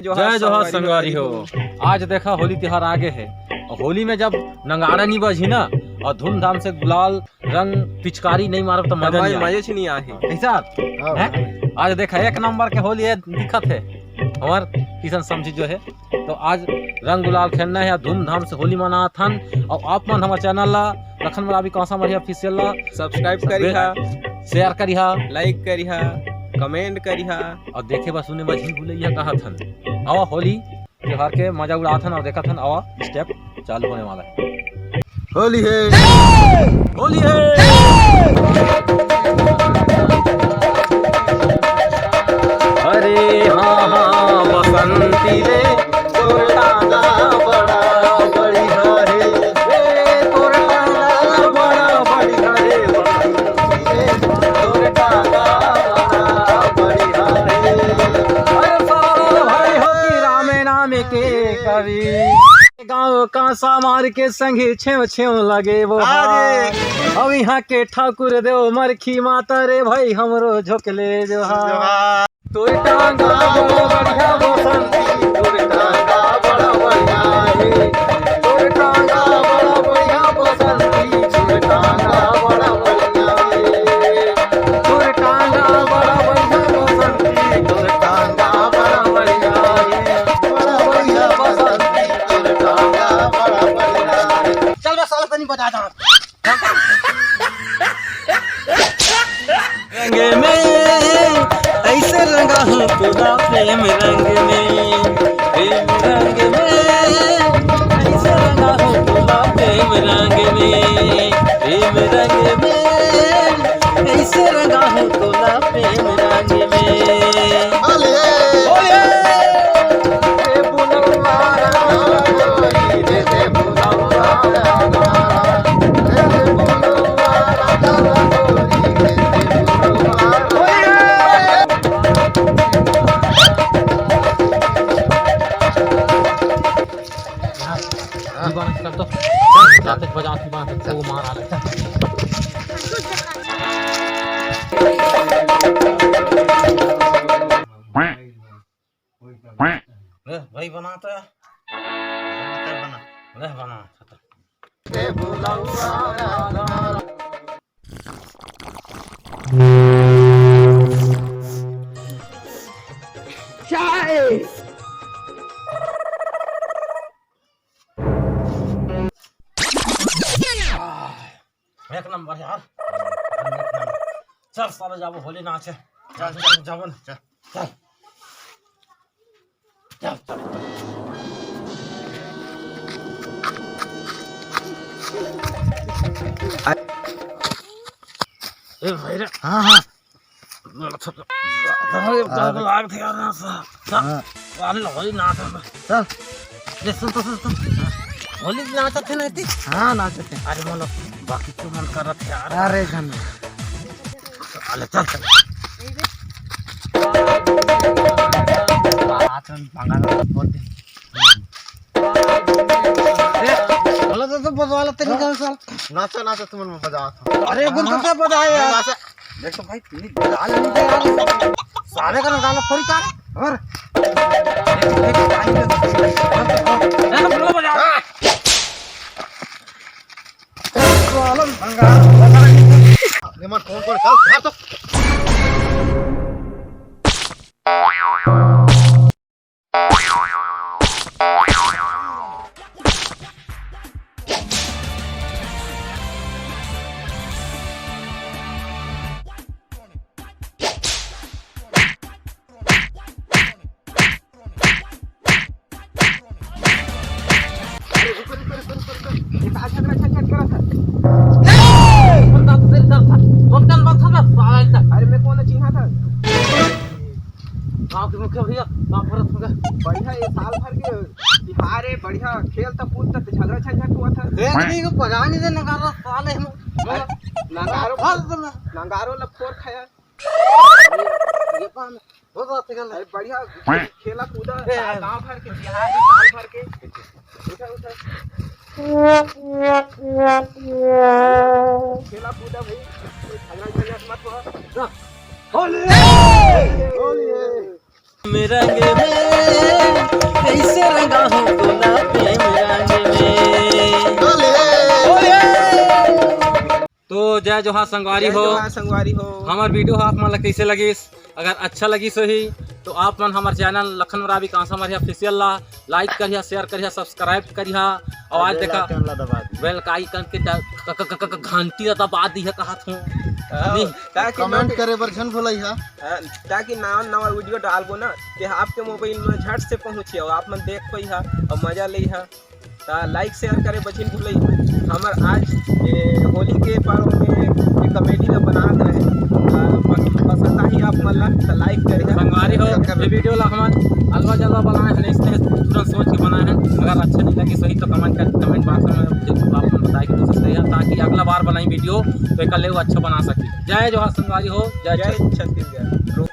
जय जोहार संगवारी हो। आज देखा होली त्योहार आगे है और होली में जब नंगाड़ा नहीं बजी ना और धूमधाम से गुलाल रंग पिचकारी नहीं मारब तो मजा नहीं आए ऐसा है। आज देखा एक नंबर के होली है दिखत है हमार किशन समझी जो है। तो आज रंग गुलाल खेलना है धूमधाम से होली मना थन। और आप मन हमारे चैनल ला लखन मरावी कौसा मरिया ऑफिशियल ला सब्सक्राइब करिहा, शेयर करिहा, लाइक करिहा, कमेंट करिहा और देखे बस उन्हें मझी भूलैया कहा थन। आवा होली त्योहार के मजा उड़ा थन और देखा थन। आवा स्टेप चालू होने वाला है। होली है, होली है। अरे हाँ हाँ बसंती रे तोर टांगा बड़ा बढ़िया रे, तोर टांगा बड़ा बढ़िया रे, बसंती रे तोर टांगा बड़ा बढ़िया रे। अरे सारा भाई हो कि रामे नामे के कवि गाँव का सामार के संगे छेव छेव लगे वो अब यहाँ के ठाकुर देव मरखी माता रे भाई हमरो झोंकले जो तोर टांगा बड़ा बढ़िया बसंती, तोर टांगा बड़ा बढ़िया रे, तोर टांगा बड़ा बढ़िया बसंती, तोर टांगा बड़ा बढ़िया रे, तोर टांगा बड़ा बढ़िया बसंती, तोर टांगा बड़ा बढ़िया रे, बड़ा बढ़िया बसंती, तोर टांगा बड़ा बढ़िया रे। चल बस साला तनी बजा दा रंग में ऐसे रंगा हूँ तुझा प्रेम रंग में, प्रेम रंग में ऐसे रंगा हूँ तुझा प्रेम रंग में, प्रेम रंग में ऐसे रंगा हूँ तुझा प्रेम रंग में। भाई बनाता बना एक नंबर यार। चल साले जाबो होली नाच है। चल जाबो ना चल चल चल चल। ए भाई रे हां हां लाग थे यार ना सा चल होली नाच चल ले सुन तो सुन होली नाचते नहीं थी। हाँ नाचते। अरे बोलो बाकी क्यों मन कर रहा यार। अरे घन चल चल चल तो बजवाला तेरी गाल साल नाचा नाचा तुम में बजा। अरे गुन तो बजाए यार नाचा। देख तो भाई तेरी गाल नहीं दे यार सारे का गाल फोड़ी कर और देख बजा आलम भंगार ले मत कौन कौन चल तो बढ़िया ये साल भर के बिहार है बढ़िया खेल तो कूद तक झगड़ा झंझट हुआ था। नहीं को बजा नहीं दे नगारा साले हम नंगारो लफोर खाया ये पान हो जाते गल। अरे बढ़िया खेला कूदा गांव भर के बिहार में साल भर के उठा उठा खेला कूदा भाई झगड़ा झंझट मत हो। होली होली में रंग में कैसे रंगा हूँ गुलाब प्रेम रंग में। तो जय जोहार संगवारी हो, संगवारी हो। हमार वीडियो आप मन ला कैसे लगिस? अगर अच्छा लगी सही तो आप मन हमारे चैनल लखन मरावी कांसा मरिया ऑफिशियल ला लाइक करिया, शेयर करिया, सब्सक्राइब करिया और आज देखा बेल का आइकन के घंटी दबा दी है कहत हूँ ताकि कमेंट करे बर झन भुलैया, ताकि नवा वीडियो डालबो ना कि आपके मोबाइल में झट से पहुँचे और आप मन देख पाई और मजा ली है। लाइक शेयर करे बचिन भूलई। हमार आज होली के पर्व में एक कमेडी ला बना रहे पसंद आई आप मन ला तो लाइक करे। संगवारी हो ये वीडियो ला हमार अलवा जलवा बनाए हैं, इसने तुरंत सोच के बनाए हैं। अगर अच्छा नहीं लगे सही तो कमेंट बॉक्स में आप बताए कि दूसरा सही है, ताकि अगला बार बनाई वीडियो तो एक अच्छा बना सके। जय जोहार संगवारी हो, जय छत्तीसगढ़।